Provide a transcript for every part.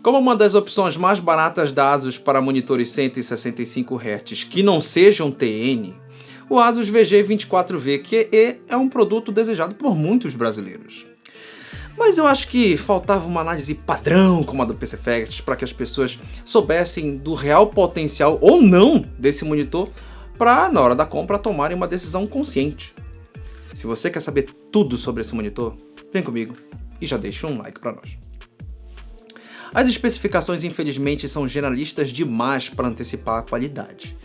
Como uma das opções mais baratas da ASUS para monitores 165 Hz que não sejam TN, o ASUS VG24V QE é um produto desejado por muitos brasileiros. Mas eu acho que faltava uma análise padrão como a do PCFacts para que as pessoas soubessem do real potencial ou não desse monitor para, na hora da compra, tomarem uma decisão consciente. Se você quer saber tudo sobre esse monitor, vem comigo e já deixa um like para nós. As especificações, infelizmente, são generalistas demais para antecipar a qualidade.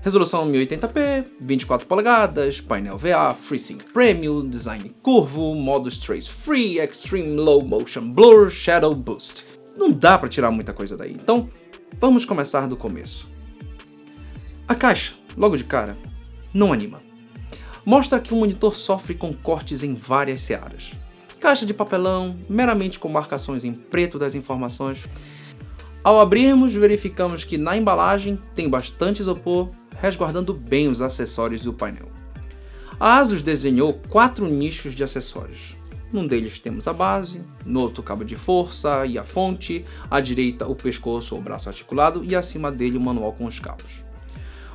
Resolução 1080p, 24 polegadas, painel VA, FreeSync Premium, design curvo, modos Trace Free, Extreme Low Motion Blur, Shadow Boost. Não dá para tirar muita coisa daí, então vamos começar do começo. A caixa, logo de cara, não anima. Mostra que o monitor sofre com cortes em várias searas. Caixa de papelão, meramente com marcações em preto das informações. Ao abrirmos, verificamos que na embalagem tem bastante isopor, resguardando bem os acessórios do painel. A ASUS desenhou 4 nichos de acessórios. Num deles temos a base, no outro o cabo de força e a fonte, à direita o pescoço ou braço articulado e acima dele o manual com os cabos.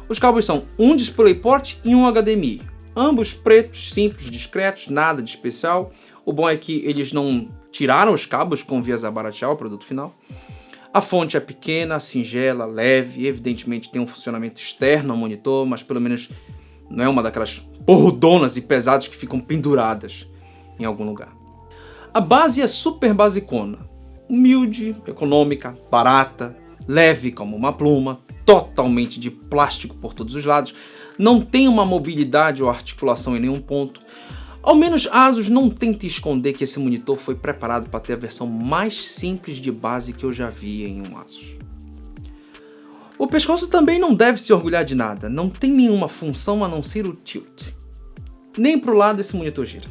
Os cabos são um DisplayPort e um HDMI, ambos pretos, simples, discretos, nada de especial. O bom é que eles não tiraram os cabos com vias a baratear o produto final. A fonte é pequena, singela, leve, evidentemente tem um funcionamento externo ao monitor, mas pelo menos não é uma daquelas porrodonas e pesadas que ficam penduradas em algum lugar. A base é super basicona, humilde, econômica, barata, leve como uma pluma, totalmente de plástico por todos os lados, não tem uma mobilidade ou articulação em nenhum ponto. Ao menos a ASUS não tenta esconder que esse monitor foi preparado para ter a versão mais simples de base que eu já vi em um ASUS. O pescoço também não deve se orgulhar de nada, não tem nenhuma função a não ser o tilt. Nem para o lado esse monitor gira,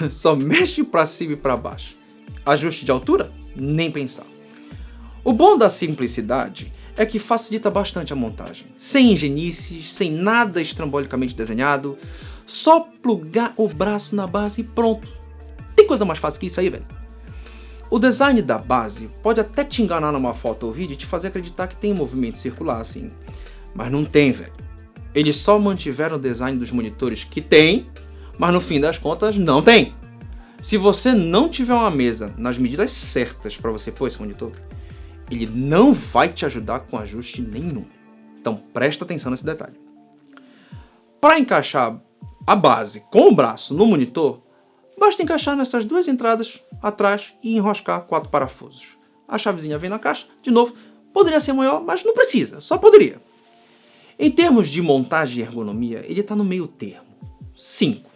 só mexe para cima e para baixo. Ajuste de altura? Nem pensar. O bom da simplicidade é que facilita bastante a montagem, sem engenhices, sem nada estrambolicamente desenhado, só plugar o braço na base e pronto. Tem coisa mais fácil que isso aí, velho? O design da base pode até te enganar numa foto ou vídeo e te fazer acreditar que tem movimento circular assim, mas não tem, velho. Eles só mantiveram o design dos monitores que tem, mas no fim das contas não tem. Se você não tiver uma mesa nas medidas certas para você pôr esse monitor, ele não vai te ajudar com ajuste nenhum. Então presta atenção nesse detalhe. Para encaixar a base com o braço no monitor, basta encaixar nessas duas entradas atrás e enroscar 4 parafusos. A chavezinha vem na caixa, de novo, poderia ser maior, mas não precisa, só poderia. Em termos de montagem e ergonomia, ele está no meio termo. 5.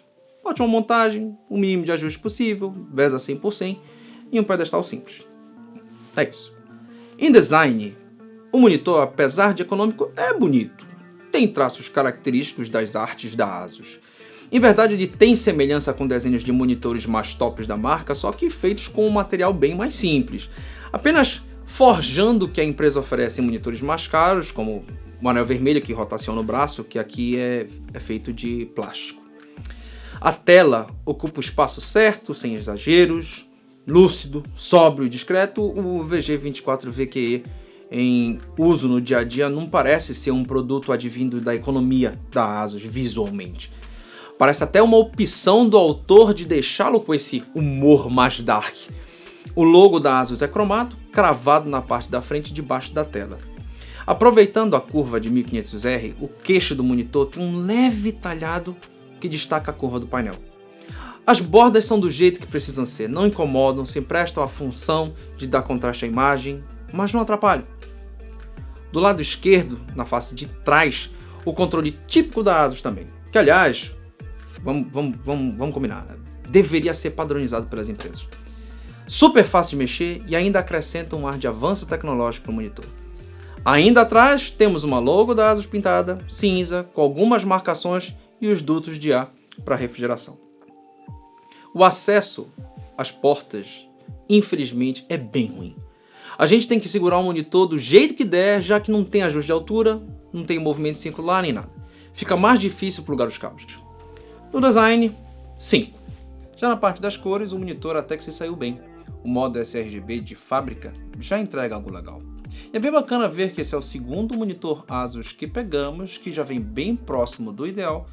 Ótima montagem, o mínimo de ajuste possível, VESA 100% e um pedestal simples. É isso. Em design, o monitor, apesar de econômico, é bonito. Tem traços característicos das artes da ASUS. Em verdade, ele tem semelhança com desenhos de monitores mais tops da marca, só que feitos com um material bem mais simples. Apenas forjando o que a empresa oferece em monitores mais caros, como o anel vermelho que rotaciona o braço, que aqui é feito de plástico. A tela ocupa o espaço certo, sem exageros, lúcido, sóbrio e discreto. O VG24V QE em uso no dia a dia não parece ser um produto advindo da economia da ASUS visualmente. Parece até uma opção do autor de deixá-lo com esse humor mais dark. O logo da ASUS é cromado, cravado na parte da frente e debaixo da tela. Aproveitando a curva de 1500R, o queixo do monitor tem um leve talhado que destaca a curva do painel. As bordas são do jeito que precisam ser, não incomodam, se prestam à função de dar contraste à imagem, mas não atrapalham. Do lado esquerdo, na face de trás, o controle típico da ASUS também, que aliás, vamos combinar, deveria ser padronizado pelas empresas. Super fácil de mexer e ainda acrescenta um ar de avanço tecnológico para o monitor. Ainda atrás temos uma logo da ASUS pintada, cinza, com algumas marcações e os dutos de ar para refrigeração. O acesso às portas, infelizmente, é bem ruim. A gente tem que segurar o monitor do jeito que der, já que não tem ajuste de altura, não tem movimento circular nem nada. Fica mais difícil plugar os cabos. No design, 5. Já na parte das cores, o monitor até que se saiu bem. o modo sRGB de fábrica já entrega algo legal. E é bem bacana ver que esse é o segundo monitor Asus que pegamos, que já vem bem próximo do ideal,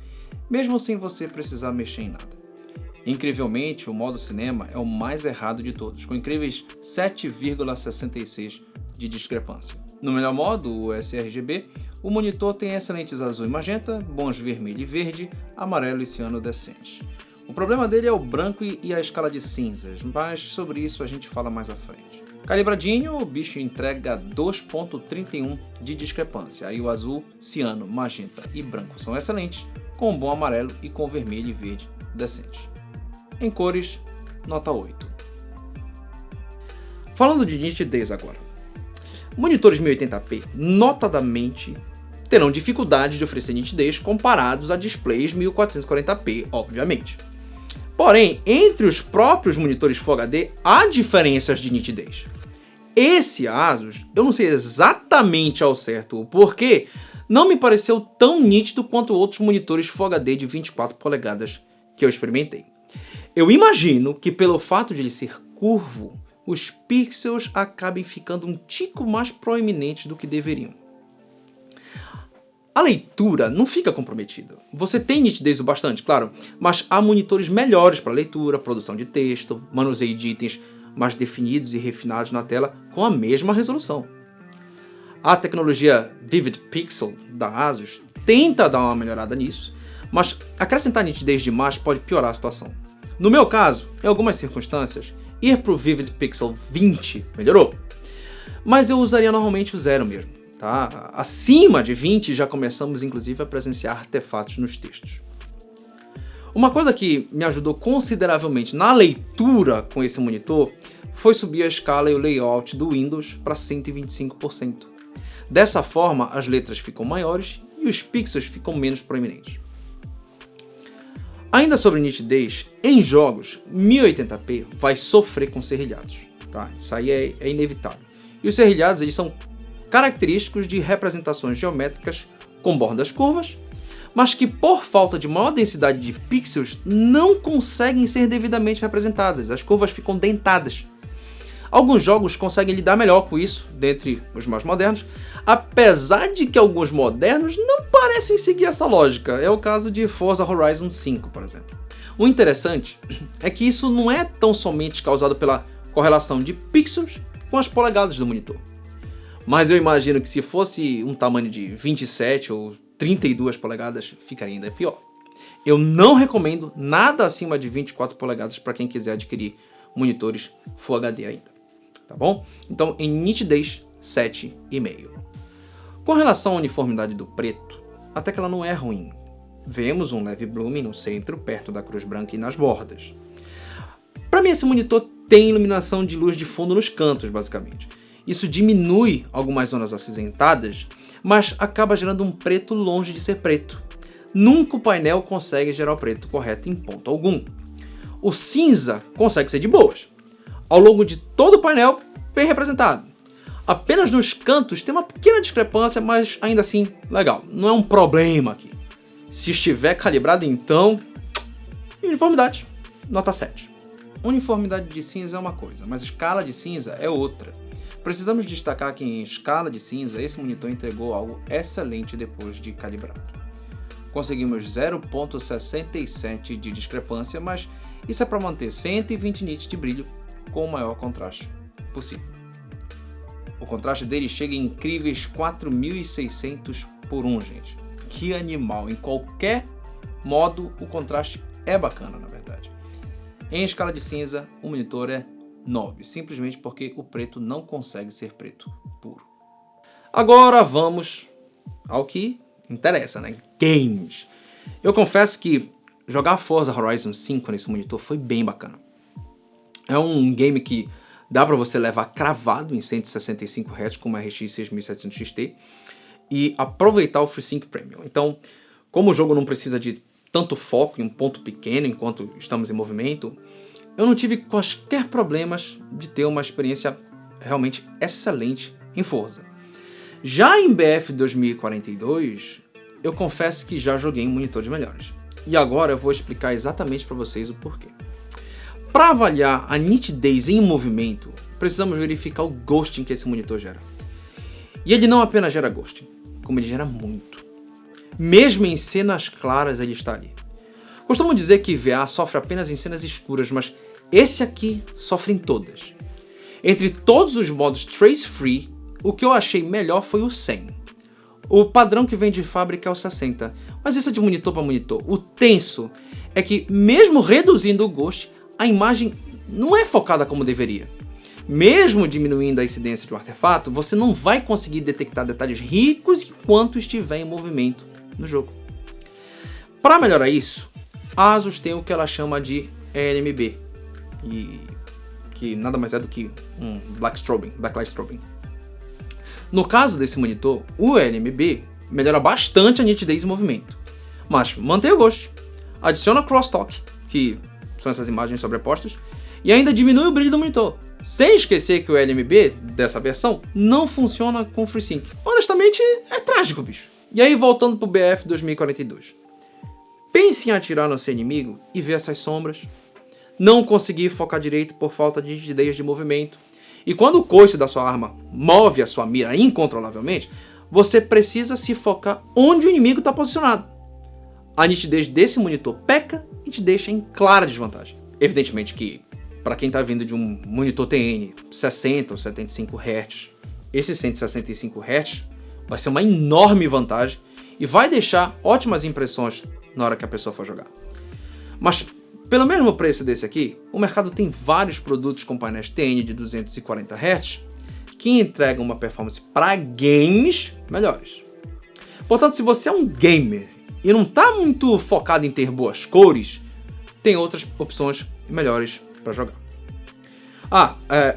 mesmo sem você precisar mexer em nada. Incrivelmente, o modo cinema é o mais errado de todos, com incríveis 7,66 de discrepância. No melhor modo, o sRGB, o monitor tem excelentes azul e magenta, bons vermelho e verde, amarelo e ciano decente. O problema dele é o branco e a escala de cinzas, mas sobre isso a gente fala mais à frente. Calibradinho, o bicho entrega 2,31 de discrepância, aí o azul, ciano, magenta e branco são excelentes, com um bom amarelo e com vermelho e verde decentes. Em cores, nota 8. Falando de nitidez agora. Monitores 1080p, notadamente, terão dificuldade de oferecer nitidez comparados a displays 1440p, obviamente. Porém, entre os próprios monitores Full HD, há diferenças de nitidez. Esse Asus, eu não sei exatamente ao certo o porquê, não me pareceu tão nítido quanto outros monitores Full HD de 24 polegadas que eu experimentei. Eu imagino que pelo fato de ele ser curvo, os pixels acabem ficando um tico mais proeminentes do que deveriam. A leitura não fica comprometida. Você tem nitidez o bastante, claro, mas há monitores melhores para leitura, produção de texto, manuseio de itens mais definidos e refinados na tela com a mesma resolução. A tecnologia Vivid Pixel da Asus tenta dar uma melhorada nisso, mas acrescentar nitidez demais pode piorar a situação. No meu caso, em algumas circunstâncias, ir para o Vivid Pixel 20 melhorou, mas eu usaria normalmente o 0 mesmo. Tá? Acima de 20 já começamos inclusive a presenciar artefatos nos textos. Uma coisa que me ajudou consideravelmente na leitura com esse monitor foi subir a escala e o layout do Windows para 125%. Dessa forma as letras ficam maiores e os pixels ficam menos proeminentes. Ainda sobre nitidez, em jogos 1080p vai sofrer com serrilhados. Tá? Isso aí é inevitável. E os serrilhados eles são característicos de representações geométricas com bordas curvas, mas que por falta de maior densidade de pixels não conseguem ser devidamente representadas, as curvas ficam dentadas. Alguns jogos conseguem lidar melhor com isso, dentre os mais modernos, apesar de que alguns modernos não parecem seguir essa lógica, é o caso de Forza Horizon 5, por exemplo. O interessante é que isso não é tão somente causado pela correlação de pixels com as polegadas do monitor. Mas eu imagino que se fosse um tamanho de 27 ou 32 polegadas, ficaria ainda pior. Eu não recomendo nada acima de 24 polegadas para quem quiser adquirir monitores Full HD ainda. Tá bom? Então, em nitidez, 7,5. Com relação à uniformidade do preto, até que ela não é ruim. Vemos um leve blooming no centro, perto da cruz branca e nas bordas. Para mim, esse monitor tem iluminação de luz de fundo nos cantos, basicamente. Isso diminui algumas zonas acinzentadas, mas acaba gerando um preto longe de ser preto. Nunca o painel consegue gerar o preto correto em ponto algum. O cinza consegue ser de boas. Ao longo de todo o painel, bem representado. Apenas nos cantos tem uma pequena discrepância, mas ainda assim, legal. Não é um problema aqui. Se estiver calibrado, então... uniformidade, nota 7. Uniformidade de cinza é uma coisa, mas escala de cinza é outra. Precisamos destacar que em escala de cinza, esse monitor entregou algo excelente depois de calibrado. Conseguimos 0,67 de discrepância, mas isso é para manter 120 nits de brilho com o maior contraste possível. O contraste dele chega em incríveis 4600 por 1, gente. Que animal! Em qualquer modo, o contraste é bacana, na verdade. Em escala de cinza, o monitor é 9, simplesmente porque o preto não consegue ser preto puro. Agora vamos ao que interessa, né? Games. Eu confesso que jogar Forza Horizon 5 nesse monitor foi bem bacana. É um game que dá para você levar cravado em 165 Hz com uma RX 6700 XT e aproveitar o FreeSync Premium. Então, como o jogo não precisa de tanto foco em um ponto pequeno enquanto estamos em movimento, eu não tive quaisquer problemas de ter uma experiência realmente excelente em Forza. Já em BF 2042, eu confesso que já joguei em monitores melhores. E agora eu vou explicar exatamente para vocês o porquê. Para avaliar a nitidez em movimento, precisamos verificar o ghosting que esse monitor gera. E ele não apenas gera ghosting, como ele gera muito. Mesmo em cenas claras ele está ali. Costumo dizer que VA sofre apenas em cenas escuras, mas esse aqui sofre em todas. Entre todos os modos Trace Free, o que eu achei melhor foi o 100. O padrão que vem de fábrica é o 60, mas isso é de monitor para monitor. O tenso é que, mesmo reduzindo o ghost, a imagem não é focada como deveria. Mesmo diminuindo a incidência de um artefato, você não vai conseguir detectar detalhes ricos enquanto estiver em movimento no jogo. Para melhorar isso, a Asus tem o que ela chama de LMB, que nada mais é do que um backlight strobing. No caso desse monitor, o LMB melhora bastante a nitidez e movimento, mas mantém o ghost, adiciona crosstalk, que são essas imagens sobrepostas, e ainda diminui o brilho do monitor, sem esquecer que o LMB dessa versão não funciona com FreeSync. Honestamente, é trágico, bicho. E aí, voltando pro BF 2042. Pense em atirar no seu inimigo e ver essas sombras, não conseguir focar direito por falta de nitidez de movimento, e quando o coice da sua arma move a sua mira incontrolavelmente, você precisa se focar onde o inimigo está posicionado. A nitidez desse monitor peca e te deixa em clara desvantagem. Evidentemente que, para quem está vindo de um monitor TN 60 ou 75 Hz, esse 165 Hz vai ser uma enorme vantagem e vai deixar ótimas impressões na hora que a pessoa for jogar. Mas, pelo mesmo preço desse aqui, o mercado tem vários produtos com painéis TN de 240 Hz que entregam uma performance para games melhores. Portanto, se você é um gamer e não está muito focado em ter boas cores, tem outras opções melhores para jogar.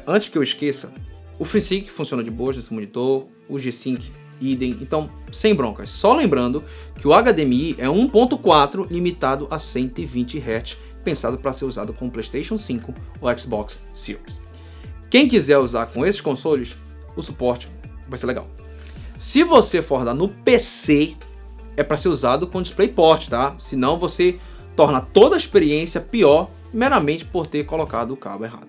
Antes que eu esqueça, o FreeSync funciona de boa nesse monitor, o G-Sync idem, então sem broncas. Só lembrando que o HDMI é 1.4 limitado a 120 Hz, pensado para ser usado com o PlayStation 5 ou Xbox Series. Quem quiser usar com esses consoles, o suporte vai ser legal. Se você for dar no PC, é para ser usado com DisplayPort, tá? Senão você torna toda a experiência pior meramente por ter colocado o cabo errado.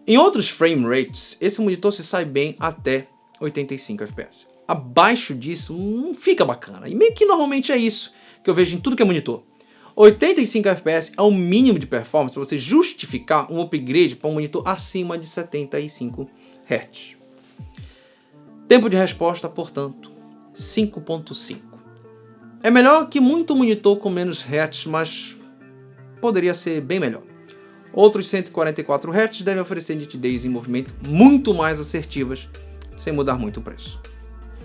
Em outros frame rates, esse monitor se sai bem até 85 FPS. Abaixo disso não fica bacana, e meio que normalmente é isso que eu vejo em tudo que é monitor. 85 FPS é o mínimo de performance para você justificar um upgrade para um monitor acima de 75 Hz. Tempo de resposta, portanto, 5.5. É melhor que muito monitor com menos Hz, mas poderia ser bem melhor. Outros 144 Hz devem oferecer nitidez em movimento muito mais assertivas, sem mudar muito o preço.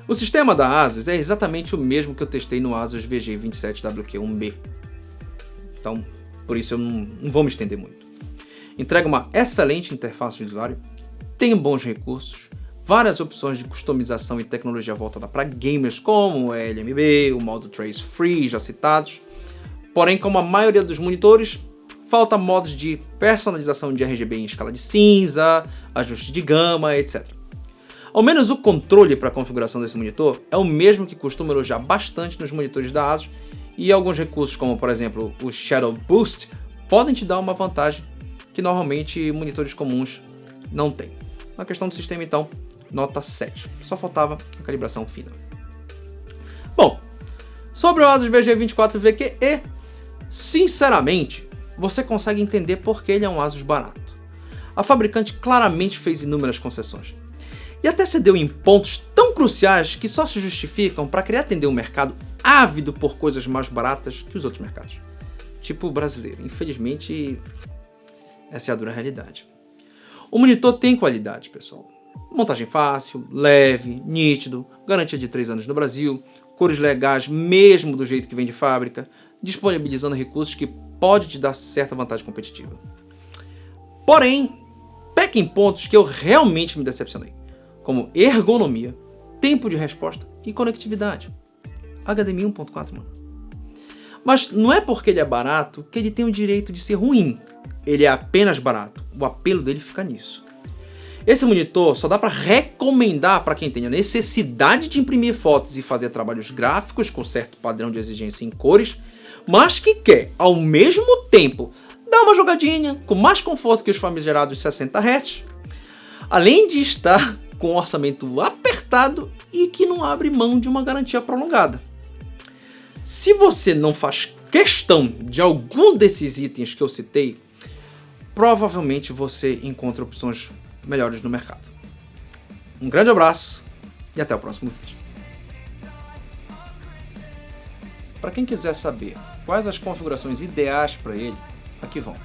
O sistema da Asus é exatamente o mesmo que eu testei no Asus VG27WQ1B. Então, por isso eu não vou me estender muito. Entrega uma excelente interface de usuário, tem bons recursos, várias opções de customização e tecnologia voltada para gamers como o LMB, o modo Trace Free já citados. Porém, como a maioria dos monitores, falta modos de personalização de RGB em escala de cinza, ajuste de gama, etc. Ao menos o controle para a configuração desse monitor é o mesmo que costumo elogiar bastante nos monitores da Asus, e alguns recursos como, por exemplo, o Shadow Boost podem te dar uma vantagem que normalmente monitores comuns não têm. Na questão do sistema, então, nota 7. Só faltava a calibração fina. Bom, sobre o Asus VG24VQE, sinceramente, você consegue entender por que ele é um Asus barato. A fabricante claramente fez inúmeras concessões. E até cedeu em pontos tão cruciais que só se justificam para querer atender um mercado ávido por coisas mais baratas que os outros mercados. Tipo o brasileiro. Infelizmente, essa é a dura realidade. O monitor tem qualidade, pessoal. Montagem fácil, leve, nítido, garantia de 3 anos no Brasil, cores legais mesmo do jeito que vem de fábrica, disponibilizando recursos que pode te dar certa vantagem competitiva. Porém, peca em pontos que eu realmente me decepcionei, como ergonomia, tempo de resposta e conectividade. HDMI 1.4, mano. Mas não é porque ele é barato que ele tem o direito de ser ruim. Ele é apenas barato. O apelo dele fica nisso. Esse monitor só dá para recomendar para quem tem a necessidade de imprimir fotos e fazer trabalhos gráficos com certo padrão de exigência em cores, mas que quer, ao mesmo tempo, dá uma jogadinha com mais conforto que os famigerados 60 Hz, além de estar com um orçamento apertado e que não abre mão de uma garantia prolongada. Se você não faz questão de algum desses itens que eu citei, provavelmente você encontra opções melhores no mercado. Um grande abraço e até o próximo vídeo. Para quem quiser saber quais as configurações ideais para ele, aqui vão.